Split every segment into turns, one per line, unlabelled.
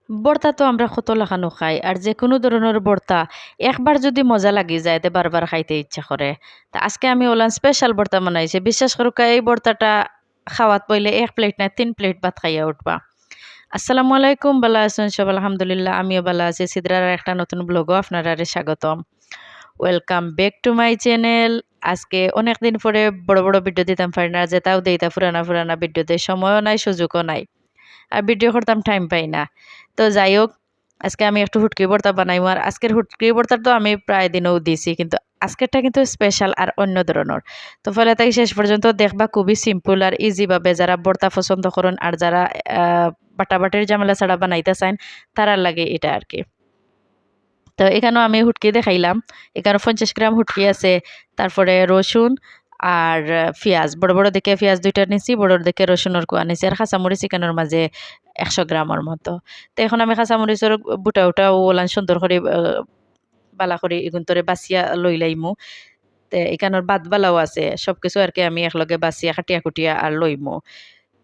ভর্তা তো আমরা কত লাখানো খাই আর যে কোনো ধরনের ভর্তা একবার যদি মজা লাগি যায় তে বারবার খাইতে ইচ্ছা করে। তা আজকে আমি ওলান স্পেশাল ভর্তা বানাইছি, বিশ্বাস করো এই ভর্তাটা খাওয়াত বইলে 1 প্লেট না 3 প্লেট ভাত খাইয়া উঠবা। আসসালামু আলাইকুম, বালা আছেন সব? আলহামদুলিল্লাহ আমিও বালা আছি। সিদ্রার একটা নতুন ব্লগও আপনারা স্বাগতম। Welcome back to my channel. আজকে অনেকদিন পরে বড় বড় ভিডিও দিতাম পারি না, যেটাও দেইতা পুরানা পুরানা ভিডিও দেয়, সময়ও নাই সুযোগও নাই আর ভিডিও করতাম টাইম পাই না। তো যাই হোক, আজকে আমি একটু হুটকি ভর্তা বানাইমু আর আজকের হুটকি ভর্তা তো আমি প্রায় দিনও দিছি, কিন্তু আজকেরটা কিন্তু স্পেশাল আর অন্য ধরনের। তো ফলে তাই শেষ পর্যন্ত দেখবা, খুবই সিম্পল আর ইজি ভাবে যারা ভর্তা পছন্দ করেন আর যারা বাটাবাটির ঝামেলা ছাড়া বানাইতে চান তারার লাগে এটা আর কি। তো এখানেও আমি হুটকি দেখাইলাম। এখানে 50 গ্রাম হুটকি আছে, তারপরে রসুন আর পেঁয়াজ, বড় বড় দেখে পেঁয়াজ 2টা নিছি, বড় দেখে রসুনের কোয়া নিছি, আর কাঁচামরিচ এখানের মাঝে 100 গ্রামের মতো। তো এখন আমি কাঁচামরিচের বুটা উটা ওলান সুন্দর করে বালা করে এগুন তোরে বাছিয়া লই লাইমু। তে এখানের বাদ বালাও আছে, সবকিছু আর কি আমি একলগে বাছিয়া কাটিয়া কুটিয়া আর লইমু।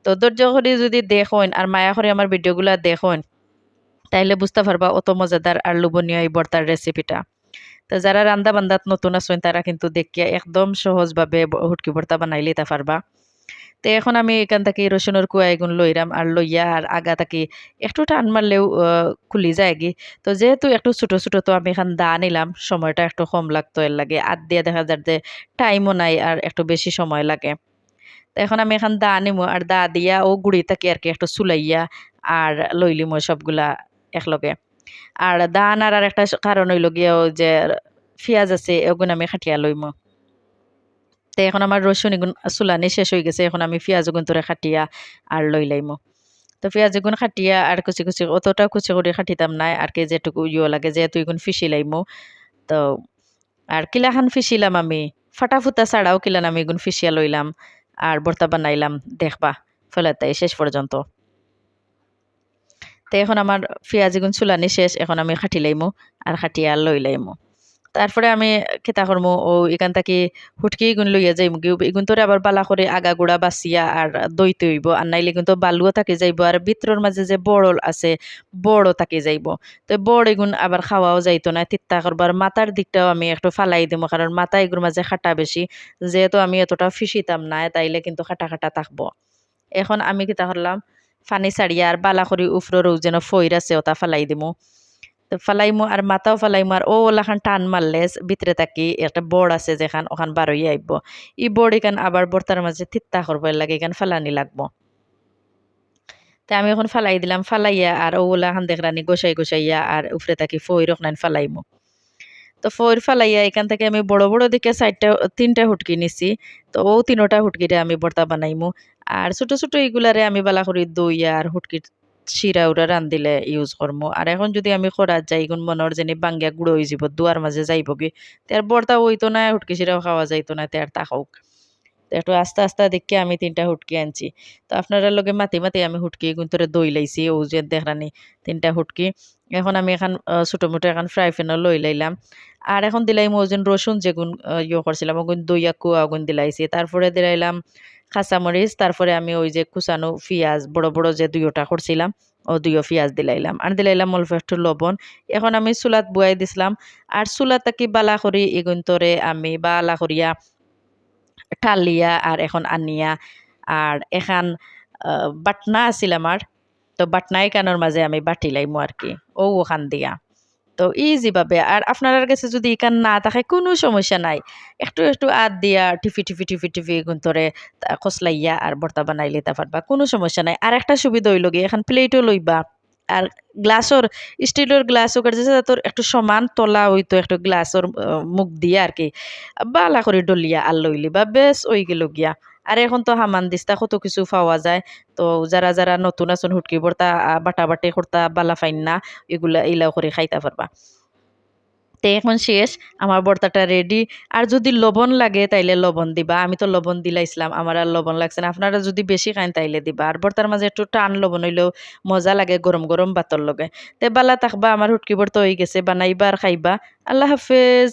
তো ধৈর্য করে যদি দেখুন আর মায়া করে আমার ভিডিওগুলা দেখুন, তাইলে বুঝতে পারবা অত মজাদার আর লোভনীয় এই ভর্তার রেসিপিটা। তো যারা রান্দা বান্দাত নতুন আছেন তারা কিন্তু দেখিয়া একদম সহজভাবে হুটকি ভর্তা বানাই লইতে পারবা। তো এখন আমি এখান থেকে রসুনের কুয়া এগুন লইরাম আর লইয়া আর আগা থাকি একটু টান মারলেও খুলি যায় কি। তো যেহেতু একটু ছোট ছোট, তো আমি এখান দা নিলাম, সময়টা একটু কম লাগতো এর লাগে, আর দিয়ে দেখা যায় যে টাইমও নাই আর একটু বেশি সময় লাগে। তো এখন আমি এখান দা নিমু আর দা দিয়া ও গুড়ি থাকি আর কি একটু চুলাইয়া আর লইলিমু সবগুলা একলগে। আর দা আনার আর একটা কারণ হইল গিয়ে ও যে পেঁয়াজ আছে এগুন আমি খাটিয়া লইমু। তো এখন আমার রসুন এগুন চুলানি শেষ হয়ে গেছে, এখন আমি পেঁয়াজ এগুন তোরে খাটিয়া আর লই লাইমু। তো পেঁয়াজ এগুন খাটিয়া আর কুচি কুচি, অতটা কুচি করে খাটিতাম না আর কি, যেটুকু লাগে যেহেতু এগুন ফিসি লাইমু। তো আর কিলাখান ফিসিলাম আমি, ফাটাফুটা ছাড়াও কিলান আমি এগুন ফিসিয়া লইলাম আর ভর্তা বানাইলাম, দেখবা ফলাতাই শেষ পর্যন্ত। তো এখন আমার পেঁয়াজ এগুন চুলানি শেষ, এখন আমি খাটি লাইমু আর খাটিয়া আর লই লাইমু। তারপরে আমি খেতা করমু ও এখান থেকে হুটকি এগুন লইয়া যাইমু গিয়ে এগুন তোরে আবার বালা করে আগাগোড়া বাছিয়া আর দইতে হইব, আর নাইলে কিন্তু বালুও থাকি যাইব আর ভিতরের মাঝে যে বড় আছে বড় থাকি যাইব। তো বড় এগুন আবার খাওয়াও যাইতো না, তিত্তা করবার মাথার দিকটাও আমি একটু ফালাই দিমু, কারণ মাথা এগুর মাঝে খাটা বেশি, যেহেতু আমি এতটা ফিসিতাম না তাইলে কিন্তু খাটা খাটা থাকবো। এখন আমি কিতা করলাম, ফানি ছাড়িয়া আর বালা করি উফরোর যেন ফইর আছে ওটা ফালাই দিমু। তো ফালাইমু আর মাথাও ফালাইমু আর ও ওলাখান টান মারলে ভিতরে থাকি একটা বড় আছে যেখান ওখান বারোই আইব। ই বড় এখান আবার বর্তার মাঝে থিত্তা করবার লাগে, এখান ফালানি লাগবো। তা আমি এখন ফালাই দিলাম, ফালাইয়া আর ও ওলাখান দেখরানি গোসাই গোসাইয়া আর উফরে থাকি ফই রকনান ফালাইমু। তো ফইর ফালাইয়া এখান থেকে আমি বড় বড় দিকে 3টা হুটকি নিছি। তো ও 3টা হুটকিরে আমি ভর্তা বানাইমু। আর ছোট ছোট এগুলারে আমি বালা করি দইয়া আর হুটকির শিরা উরা রান্ধিলে ইউজ করমু। আর এখন যদি আমি খরাত যাই গুণ মনের জানি বাঙ্গিয়া গুঁড়ো হয়ে যাব, দুয়ার মাঝে যাইব কি, তে আর ভর্তা হইতো না, হুটকি শিরাও খাওয়া যাইতো না, তে আর তা হোক। তো একটু আস্তে আস্তে দেখে আমি 3টা হুটকি আনছি। তো আপনারা লগে মাতি মাতি আমি হুটকি গুণ করে দই লাইছি, ও যে দেখরানি 3টা হুটকি। এখন আমি এখন ছোট মোটো এখন ফ্রাই প্যানও লই লাইলাম। আর এখন দিলাইমু ওজন রসুন যেগুন করছিলাম ওগুন দইয়া কুয়া ওগুন দিলাইছি। তারপরে দিলাইলাম কাঁচামরিচ, তারপরে আমি ওই যে কুচানো পিঁয়াজ বড় বড় যে 2টা করছিলাম, ও 2 পিঁয়াজ দিলাইলাম আর দিলাইলাম অল্প একটু লবণ। এখন আমি চুলাত বুয়াই দিছিলাম আর চুলাত কি বালা করি এগুন তোরে আমি বালা করিয়া ঠালিয়া আর এখন আনিয়া আর এখান বাটনা আছিল আমার। তো বাটনাই কানোর মাঝে আমি বাটি লাইমু আর কি, ও ওখান দিয়া। তো ইজি ভাবে আর আপনার কাছে যদি ইকান না থাকে কোনো সমস্যা নাই, একটু একটু আদ দিয়া টিফি টিফি টিফি টিফি গুন্তরে খসলাইয়া আর ভর্তা বানাই লইতে পারবা, কোনো সমস্যা নাই। আর একটা সুবিধা হইল গিয়ে এখন প্লেটও লইবা আর গ্লাসর, স্টিলের গ্লাস ওকার যে তোর একটু সমান তলা হইতো একটু গ্লাসর মুখ দিয়ে আর কি বালা করে ডলিয়া আর লইলি বা বেশ ওই গেল গিয়া। আর এখন তো হামান দিস্তা কত কিছু পাওয়া যায়। তো যারা যারা নতুন আছেন হুটকি ভর্তা বাটা বাটি করতা বালা ফাইন না, এগুলা ইলাও করে খাইতে পারবা। তো এখন শেষ, আমার ভর্তাটা রেডি। আর যদি লবণ লাগে তাইলে লবণ দিবা, আমি তো লবণ দিলাইছিলাম, আমার আর লবণ লাগছে না। আপনারা যদি বেশি খান তাইলে দিবা। আর ভর্তার মাঝে একটু টান লবণ হইলেও মজা লাগে গরম গরম ভাতর লগে। তে বালা থাকবা, আমার হুটকি ভর্তা হয়ে গেছে, বানাইবা আর খাইবা। আল্লাহ হাফেজ।